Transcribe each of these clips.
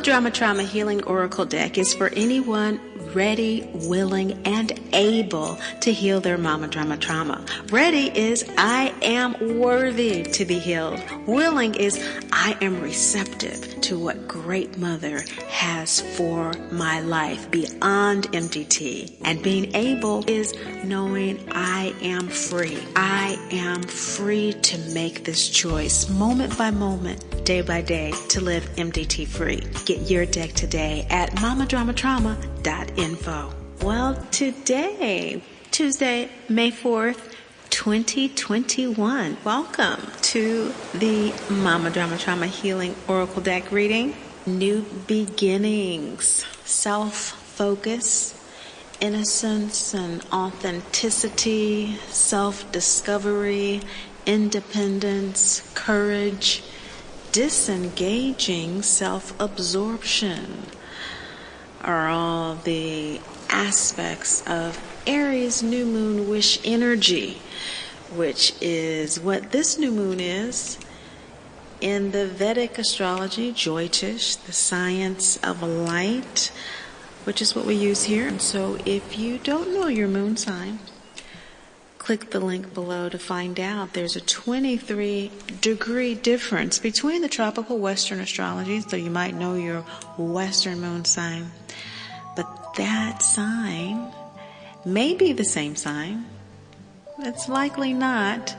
Drama Trauma Healing Oracle deck is for anyone ready, willing, and able to heal their mama drama trauma. Ready is I am worthy to be healed. Willing is I am receptive to what great mother has for my life beyond MDT. And being able is knowing I am free. I am free to make this choice moment by moment, day by day, to live MDT free. Get your deck today at mamadramatrauma.info. Well, today, Tuesday, May 4th, 2021. Welcome to the Mama Drama Trauma Healing Oracle deck reading. New beginnings, self-focus, innocence and authenticity, self-discovery, independence, courage, disengaging self-absorption are all the aspects of Aries new moon wish energy, which is what this new moon is in the Vedic astrology, Jyotish, the science of light, which is what we use here. And so if you don't know your moon sign, click the link below to find out. There's a 23-degree difference between the tropical Western astrology, so you might know your Western moon sign. But that sign may be the same sign. It's likely not,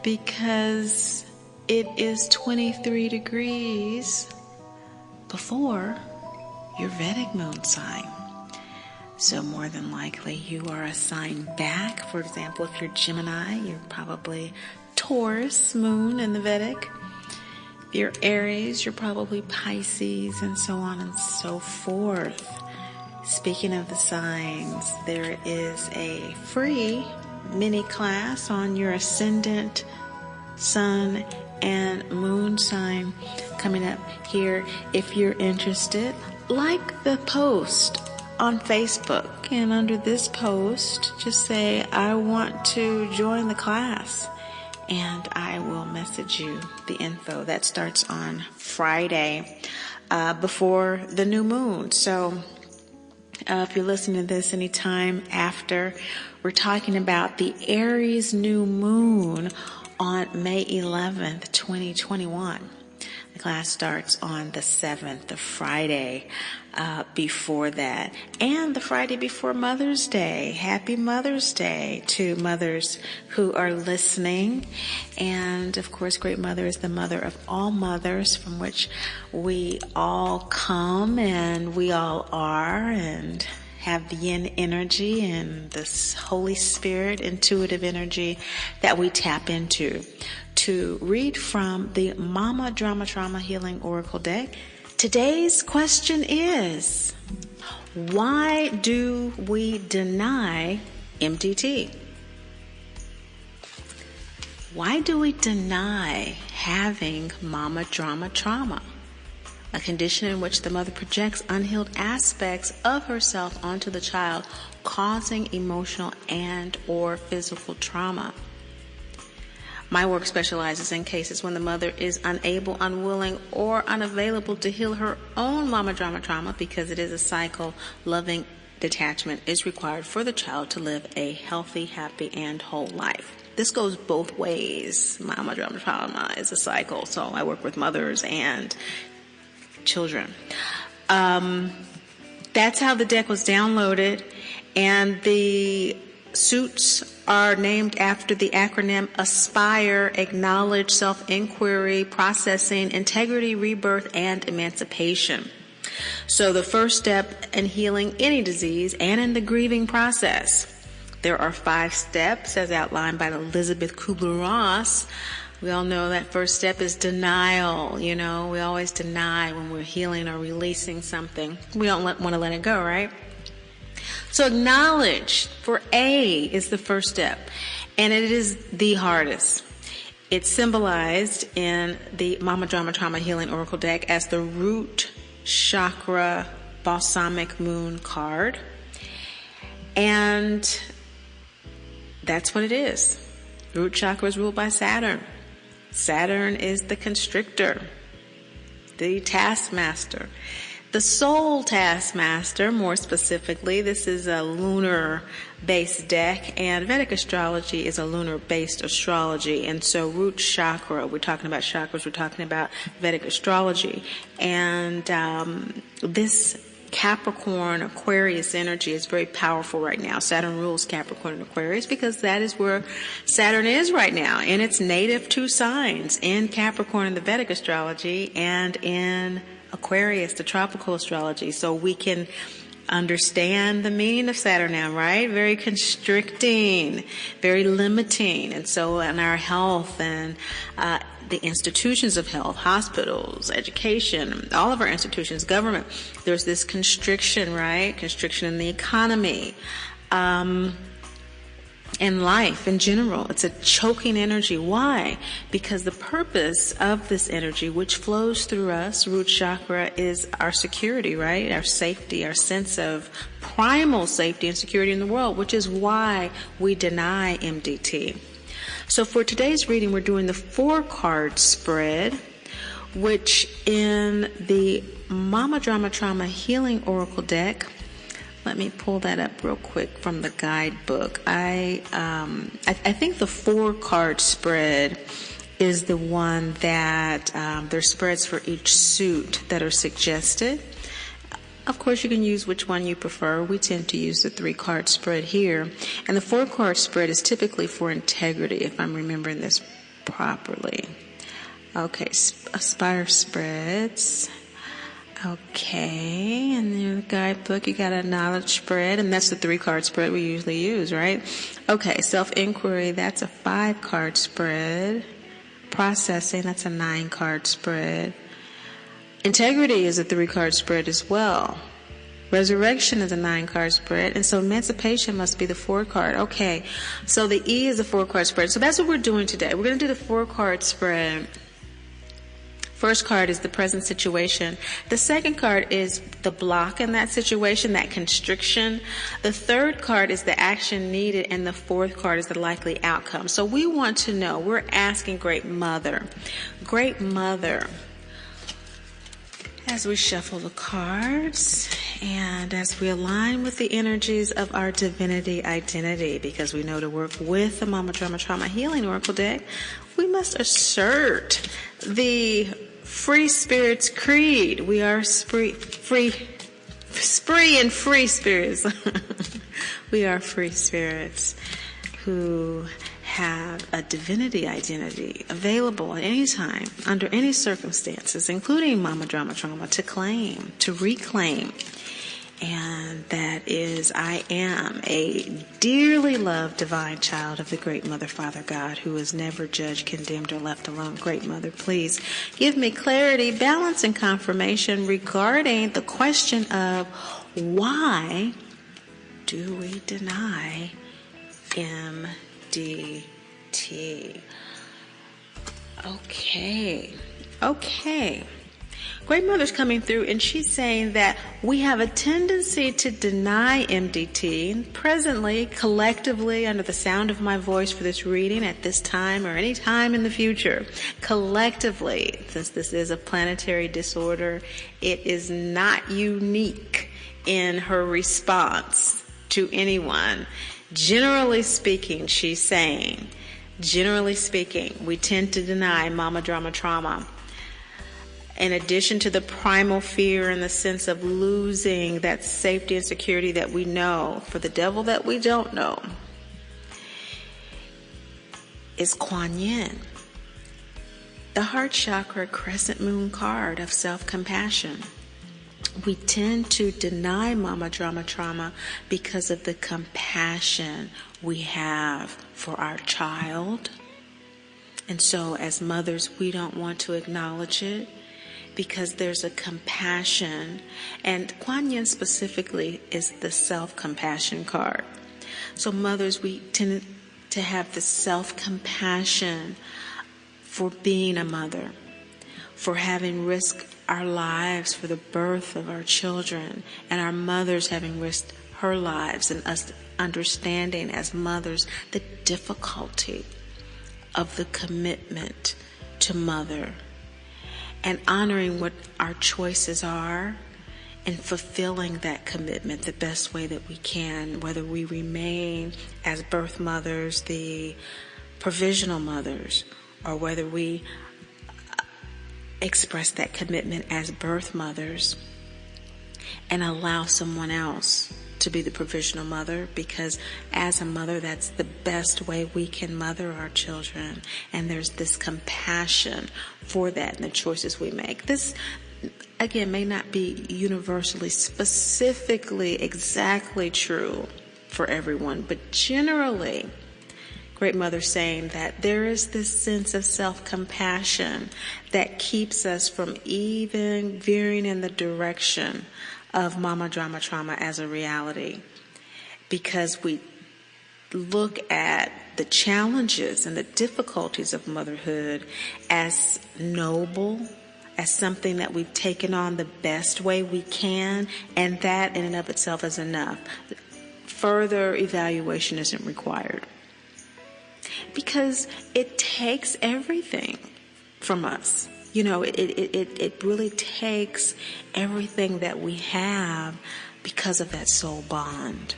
because it is 23 degrees before your Vedic moon sign. So more than likely you are a sign back. For example, if you're Gemini, you're probably Taurus moon in the Vedic. If you're Aries, you're probably Pisces, and so on and so forth. Speaking of the signs, there is a free mini class on your Ascendant, Sun, and Moon sign coming up here. If you're interested, like the post on Facebook, and under this post just say I want to join the class, and I will message you the info. That starts on Friday before the new moon. So if you're listening to this anytime after, we're talking about the Aries new moon on May 11th, 2021. The class starts on the 7th, the Friday before that, and the Friday before Mother's Day. Happy Mother's Day to mothers who are listening. And of course, Great Mother is the mother of all mothers, from which we all come and we all are, and have the yin energy and this Holy Spirit intuitive energy that we tap into. To read from the Mama Drama Trauma Healing Oracle deck, today's question is, why do we deny MDT? Why do we deny having mama drama trauma? A condition in which the mother projects unhealed aspects of herself onto the child, causing emotional and or physical trauma. My work specializes in cases when the mother is unable, unwilling, or unavailable to heal her own mama drama trauma, because it is a cycle. Loving detachment is required for the child to live a healthy, happy, and whole life. This goes both ways. Mama drama trauma is a cycle, so I work with mothers and children. That's how the deck was downloaded, and the suits are named after the acronym ASPIRE: Acknowledge, Self-Inquiry, Processing, Integrity, Rebirth, and Emancipation. So the first step in healing any disease and in the grieving process. There are 5 steps as outlined by Elizabeth Kubler-Ross. We all know that first step is denial. We always deny when we're healing or releasing something. We don't want to let it go, right? So acknowledge for A is the first step, and it is the hardest. It's symbolized in the Mama Drama Trauma Healing Oracle deck as the root chakra balsamic moon card, and that's what it is. Root chakra is ruled by Saturn. Saturn is the constrictor, the taskmaster, The soul taskmaster, more specifically, this is a lunar-based deck, and Vedic astrology is a lunar-based astrology. And so root chakra, we're talking about chakras, we're talking about Vedic astrology. And this Capricorn Aquarius energy is very powerful right now. Saturn rules Capricorn and Aquarius because that is where Saturn is right now, in its native two signs, in Capricorn in the Vedic astrology and in Aquarius, the tropical astrology. So we can understand the meaning of Saturn now, right? Very constricting, very limiting. And so in our health and the institutions of health, hospitals, education, all of our institutions, government, there's this constriction, right? Constriction in the economy, in life in general. It's a choking energy. Why? Because the purpose of this energy, which flows through us, root chakra, is our security, right? Our safety, our sense of primal safety and security in the world, which is why we deny MDT. So for today's reading, we're doing the 4-card spread, which in the Mama Drama Trauma Healing Oracle deck, let me pull that up real quick from the guidebook. I think the 4-card spread is the one that there's spreads for each suit that are suggested. Of course, you can use which one you prefer. We tend to use the 3-card spread here. And the 4-card spread is typically for integrity, if I'm remembering this properly. Okay, Spire spreads. Okay, and in the guidebook, you got a knowledge spread, and that's the 3-card spread we usually use, right? Okay, self-inquiry, that's a 5-card spread. Processing, that's a 9-card spread. Integrity is a 3-card spread as well. Resurrection is a 9-card spread, and so emancipation must be the 4-card. Okay, so the E is a 4-card spread. So that's what we're doing today. We're going to do the 4-card spread. First card is the present situation. The second card is the block in that situation, that constriction. The third card is the action needed, and the fourth card is the likely outcome. So we want to know, we're asking Great Mother, as we shuffle the cards and as we align with the energies of our divinity identity, because we know to work with the Mama Drama Trauma Healing Oracle deck, we must assert the Free Spirits Creed. We are spree and free spirits. We are free spirits who have a divinity identity available at any time, under any circumstances, including Mama Drama Trauma, to claim, to reclaim. And that is, I am a dearly loved divine child of the Great Mother, Father God, who is never judged, condemned, or left alone. Great Mother, please give me clarity, balance, and confirmation regarding the question of why do we deny MDT? Okay. Great Mother's coming through, and she's saying that we have a tendency to deny MDT. Presently, collectively, under the sound of my voice for this reading at this time or any time in the future, collectively, since this is a planetary disorder, it is not unique in her response to anyone. Generally speaking, she's saying, generally speaking, we tend to deny Mama Drama Trauma. In addition to the primal fear and the sense of losing that safety and security that we know, for the devil that we don't know, is Kuan Yin, the heart chakra crescent moon card of self-compassion. We tend to deny Mama Drama Trauma because of the compassion we have for our child. And so as mothers, we don't want to acknowledge it, because there's a compassion, and Kuan Yin specifically is the self-compassion card. So mothers, we tend to have the self-compassion for being a mother, for having risked our lives for the birth of our children, and our mothers having risked her lives, and us understanding as mothers the difficulty of the commitment to mother, and honoring what our choices are, and fulfilling that commitment the best way that we can, whether we remain as birth mothers, the provisional mothers, or whether we express that commitment as birth mothers and allow someone else to be the provisional mother, because as a mother, that's the best way we can mother our children. And there's this compassion for that and the choices we make. This, again, may not be universally, specifically, exactly true for everyone, but generally, Great Mother saying that there is this sense of self-compassion that keeps us from even veering in the direction of mama drama trauma as a reality, because we look at the challenges and the difficulties of motherhood as noble, as something that we've taken on the best way we can, and that in and of itself is enough. Further evaluation isn't required, because it takes everything from us. You know, it really takes everything that we have because of that soul bond.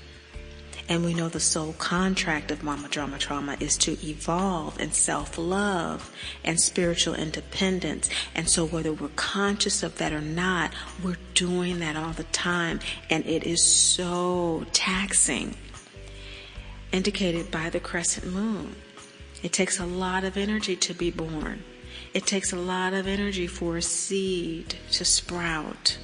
And we know the soul contract of mama drama trauma is to evolve in self-love and spiritual independence. And so whether we're conscious of that or not, we're doing that all the time. And it is so taxing, indicated by the crescent moon. It takes a lot of energy to be born. It takes a lot of energy for a seed to sprout.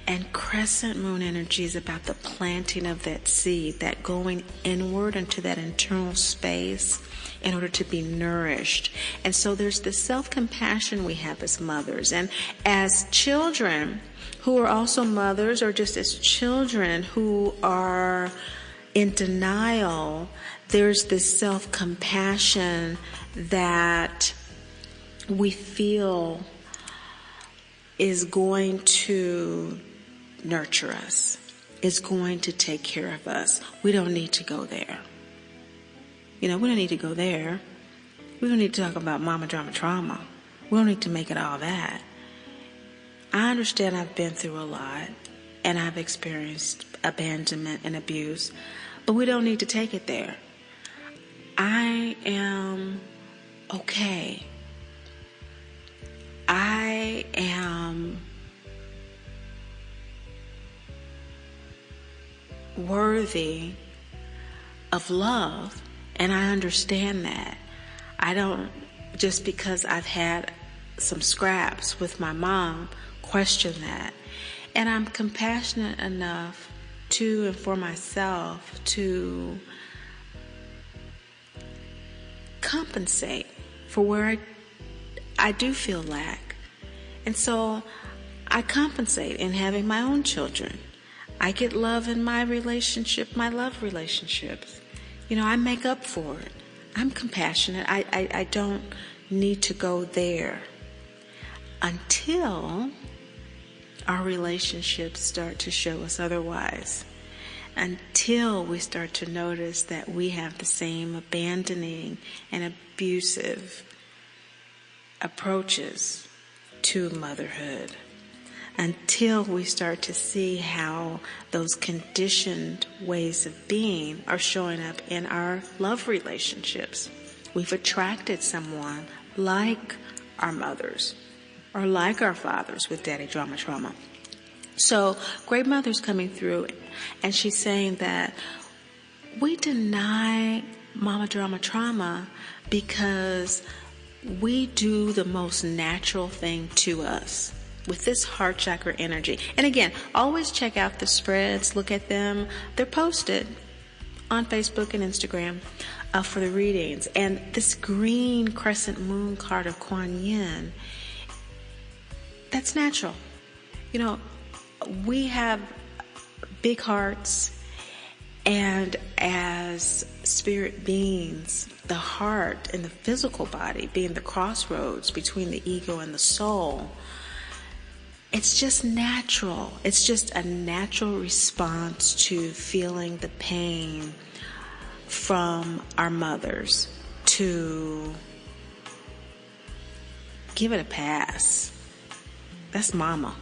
And crescent moon energy is about the planting of that seed, that going inward into that internal space in order to be nourished. And so there's this self-compassion we have as mothers. And as children who are also mothers, or just as children who are in denial, there's this self-compassion that we feel is going to nurture us, is going to take care of us. We don't need to go there. You know, we don't need to go there. We don't need to talk about mama drama trauma. We don't need to make it all that. I understand I've been through a lot and I've experienced abandonment and abuse, but we don't need to take it there. I am okay. I am worthy of love, and I understand that. I don't, just because I've had some scraps with my mom, question that. And I'm compassionate enough to, and for myself, to compensate for where I do feel lack. And so I compensate in having my own children. I get love in my relationship, my love relationships. You know, I make up for it. I'm compassionate. I don't need to go there until our relationships start to show us otherwise. Until we start to notice that we have the same abandoning and abusive approaches to motherhood. Until we start to see how those conditioned ways of being are showing up in our love relationships. We've attracted someone like our mothers or like our fathers with daddy drama trauma. So Great Mother's coming through, and she's saying that we deny mama drama trauma because we do the most natural thing to us with this heart chakra energy. And again, always check out the spreads, look at them. They're posted on Facebook and Instagram for the readings. And this green crescent moon card of Kuan Yin, that's natural. You know, we have big hearts, and as spirit beings, the heart and the physical body being the crossroads between the ego and the soul, it's just natural. It's just a natural response to feeling the pain from our mothers to give it a pass. That's mama.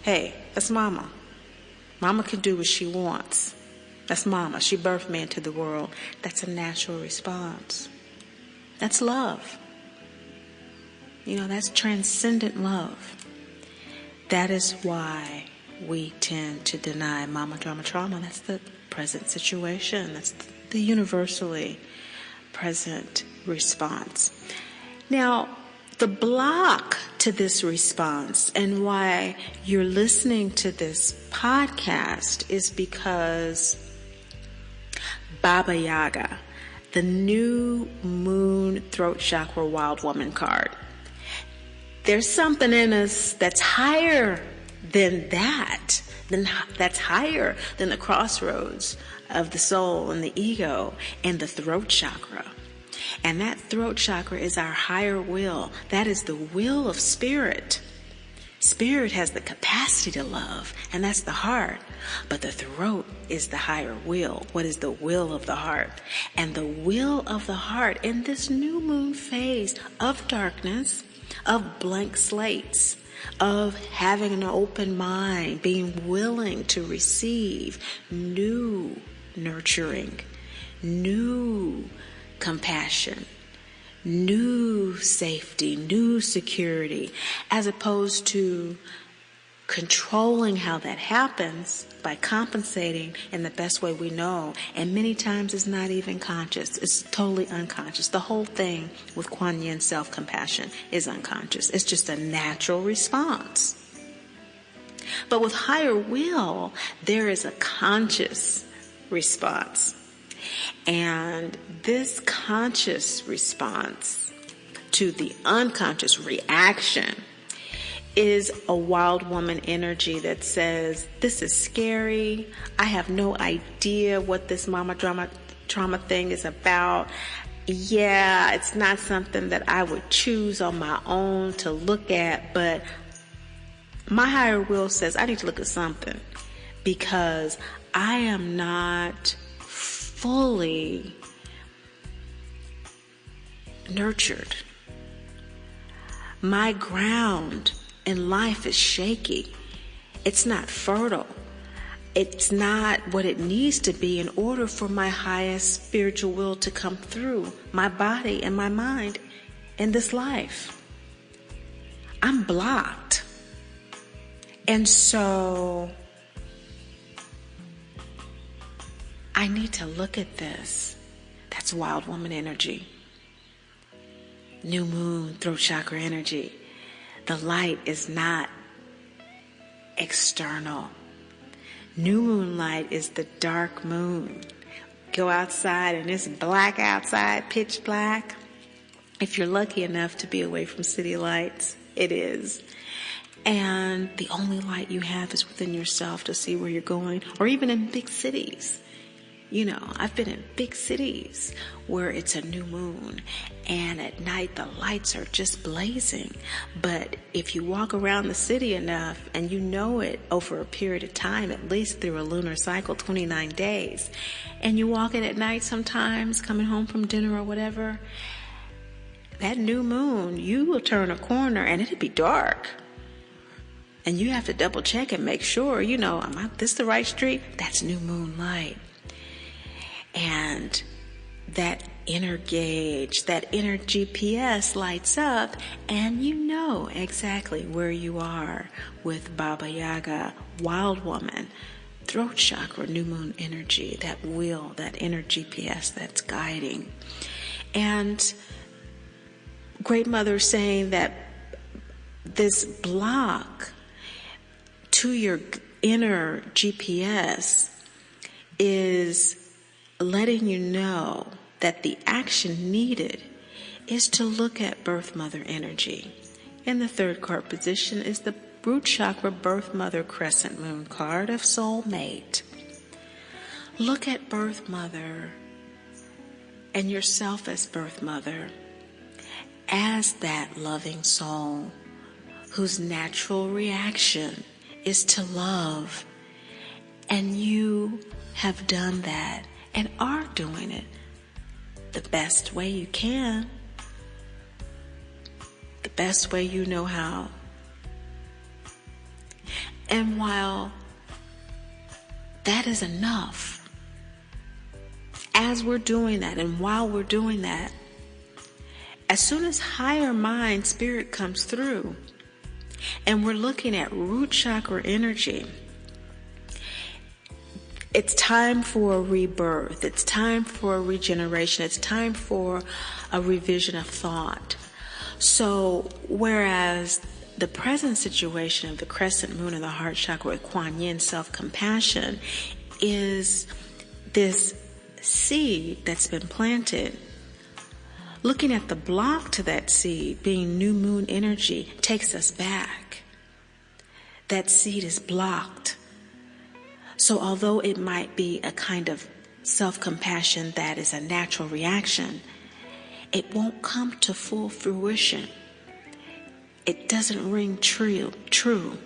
Hey, that's mama. Mama can do what she wants. That's mama. She birthed me into the world. That's a natural response. That's love. That's transcendent love. That is why we tend to deny mama drama trauma. That's the present situation. That's the universally present response. Now, the block to this response and why you're listening to this podcast is because Baba Yaga, the new moon throat chakra wild woman card. There's something in us that's higher than that. That's higher than the crossroads of the soul and the ego and the throat chakra. And that throat chakra is our higher will. That is the will of spirit. Spirit has the capacity to love, and that's the heart. But the throat is the higher will. What is the will of the heart? And the will of the heart in this new moon phase of darkness, of blank slates, of having an open mind, being willing to receive new nurturing, new compassion, new safety, new security, as opposed to controlling how that happens by compensating in the best way we know. And many times it's not even conscious. It's totally unconscious. The whole thing with Kuan Yin self-compassion is unconscious. It's just a natural response. But with higher will, there is a conscious response. And this conscious response to the unconscious reaction is a wild woman energy that says, this is scary. I have no idea what this mama trauma thing is about. Yeah, it's not something that I would choose on my own to look at, but my higher will says I need to look at something because I am not fully nurtured. My ground in life is shaky. It's not fertile. It's not what it needs to be in order for my highest spiritual will to come through my body and my mind in this life. I'm blocked. And so I need to look at this. That's wild woman energy. New moon, throat chakra energy. The light is not external. New moon light is the dark moon. Go outside and it's black outside, pitch black. If you're lucky enough to be away from city lights, it is. And the only light you have is within yourself to see where you're going, or even in big cities. I've been in big cities where it's a new moon and at night the lights are just blazing. But if you walk around the city enough and you know it over a period of time, at least through a lunar cycle, 29 days, and you walk it at night sometimes, coming home from dinner or whatever, that new moon, you will turn a corner and it'll be dark. And you have to double check and make sure, am this the right street? That's new moon light. And that inner gauge, that inner GPS lights up and you know exactly where you are with Baba Yaga, wild woman, throat chakra, new moon energy, that will, that inner GPS that's guiding. And Great Mother saying that this block to your inner GPS is letting you know that the action needed is to look at birth mother energy. In the third card position is the root chakra birth mother crescent moon card of soulmate. Look at birth mother and yourself as birth mother as that loving soul whose natural reaction is to love. And you have done that and are doing it the best way you can, the best way you know how. And while that is enough, as we're doing that and while we're doing that, as soon as higher mind spirit comes through and we're looking at root chakra energy, it's time for a rebirth. It's time for a regeneration. It's time for a revision of thought. So whereas the present situation of the crescent moon and the heart chakra with Kuan Yin, self-compassion, is this seed that's been planted, looking at the block to that seed being new moon energy takes us back. That seed is blocked. So although it might be a kind of self-compassion that is a natural reaction, it won't come to full fruition. It doesn't ring true.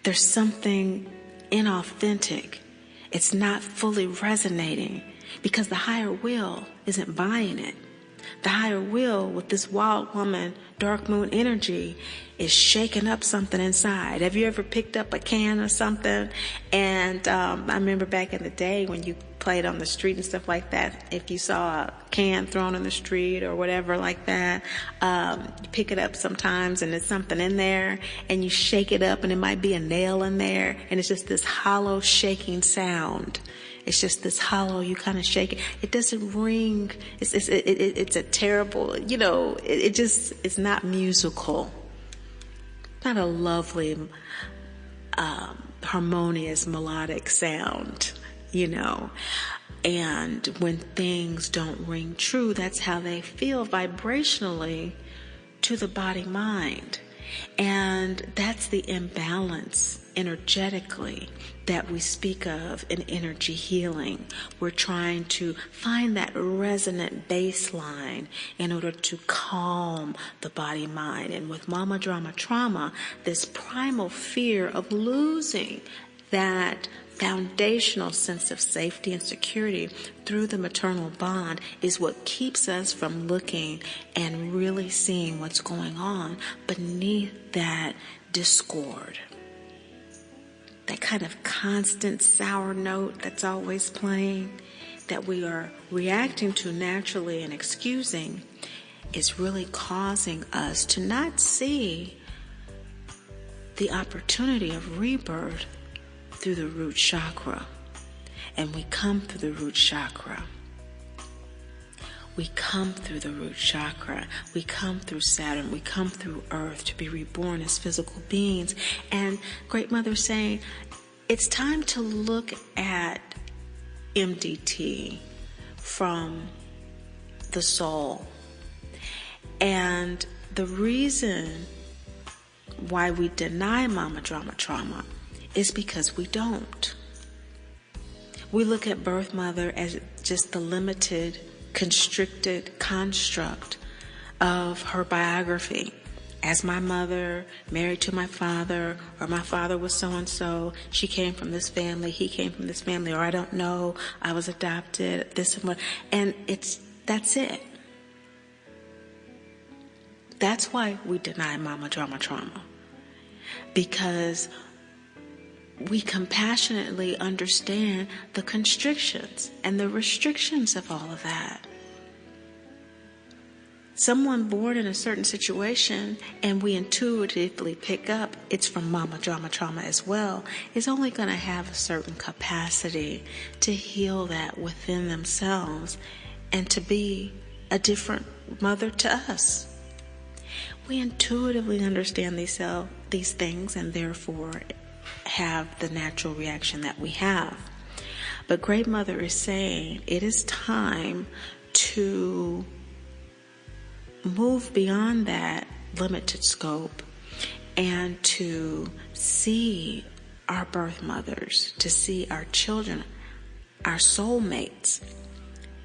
There's something inauthentic. It's not fully resonating because the higher will isn't buying it. The higher will with this wild woman, dark moon energy, is shaking up something inside. Have you ever picked up a can or something? And I remember back in the day when you played on the street and stuff like that, if you saw a can thrown in the street or whatever like that, you pick it up sometimes and there's something in there and you shake it up and it might be a nail in there and it's just this hollow shaking sound. It's just this hollow, you kind of shake it. It doesn't ring. It's a terrible, it's not musical. Not a lovely, harmonious, melodic sound, And when things don't ring true, that's how they feel vibrationally to the body-mind. And that's the imbalance energetically that we speak of in energy healing. We're trying to find that resonant baseline in order to calm the body-mind. And with mama drama trauma, this primal fear of losing that foundational sense of safety and security through the maternal bond is what keeps us from looking and really seeing what's going on beneath that discord. That kind of constant sour note that's always playing, that we are reacting to naturally and excusing, is really causing us to not see the opportunity of rebirth through the root chakra. And we come through the root chakra. We come through the root chakra. We come through Saturn. We come through Earth to be reborn as physical beings. And Great Mother saying, it's time to look at MDT from the soul. And the reason why we deny mama drama trauma is because we don't. We look at birth mother as just the limited, constricted construct of her biography. As my mother, married to my father, or my father was so-and-so, she came from this family, he came from this family, or I don't know, I was adopted, this and what. And that's it. That's why we deny mama drama trauma. Because we compassionately understand the constrictions and the restrictions of all of that. Someone born in a certain situation and we intuitively pick up it's from mama drama trauma as well, is only going to have a certain capacity to heal that within themselves and to be a different mother to us. We intuitively understand these things and therefore have the natural reaction that we have. But Great Mother is saying it is time to move beyond that limited scope and to see our birth mothers, to see our children, our soulmates,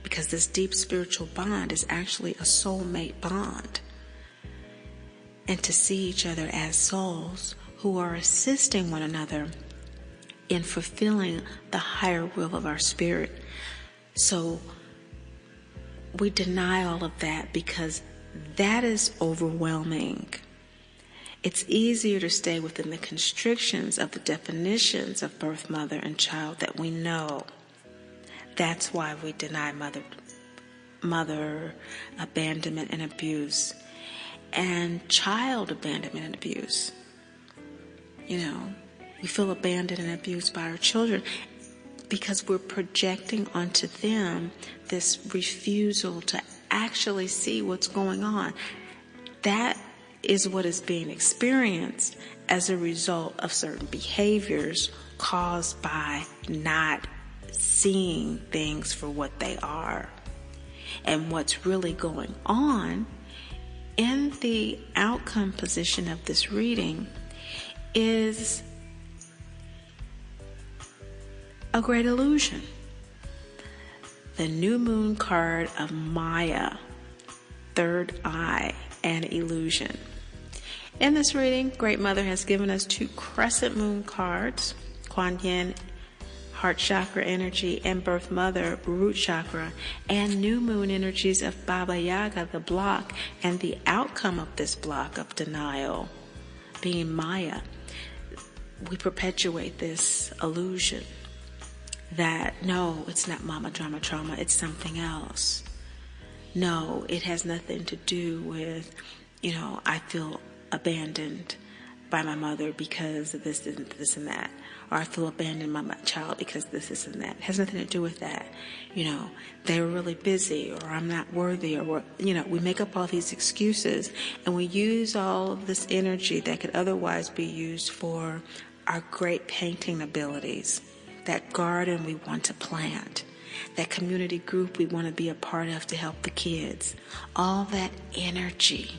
because this deep spiritual bond is actually a soulmate bond. And to see each other as souls who are assisting one another in fulfilling the higher will of our spirit. So we deny all of that because that is overwhelming. It's easier to stay within the constrictions of the definitions of birth, mother, and child that we know. That's why we deny mother abandonment and abuse, and child abandonment and abuse. We feel abandoned and abused by our children because we're projecting onto them this refusal to actually see what's going on. That is what is being experienced as a result of certain behaviors caused by not seeing things for what they are. And what's really going on in the outcome position of this reading is a great illusion. The new moon card of Maya, third eye, and illusion. In this reading, Great Mother has given us 2 crescent moon cards, Kuan Yin, heart chakra energy, and birth mother, root chakra, and new moon energies of Baba Yaga, the block, and the outcome of this block of denial being Maya. We perpetuate this illusion that no, it's not mama drama trauma, it's something else. No, it has nothing to do with, I feel abandoned by my mother because of this and that. Or I feel abandoned by my child because this and that. It has nothing to do with that. They were really busy, or I'm not worthy, or, we make up all these excuses, and we use all of this energy that could otherwise be used for our great painting abilities, that garden we want to plant, that community group we want to be a part of to help the kids. All that energy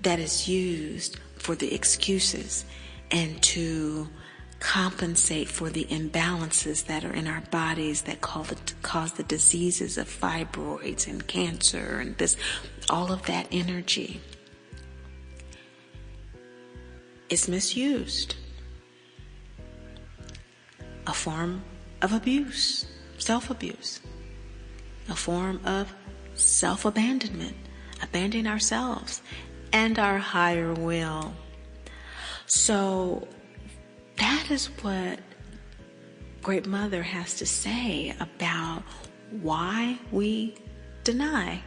that is used for the excuses and to compensate for the imbalances that are in our bodies that cause the diseases of fibroids and cancer and this, all of that energy is misused. A form of abuse, self-abuse, a form of self-abandonment, abandoning ourselves and our higher will. So that is what Great Mother has to say about why we deny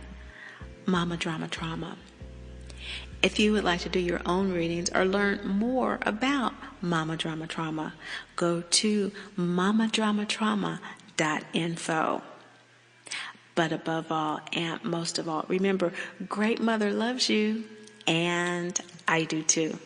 mama drama trauma. If you would like to do your own readings or learn more about mama drama trauma, go to mamadramatrauma.info. But above all, and most of all, remember, Great Mother loves you, and I do too.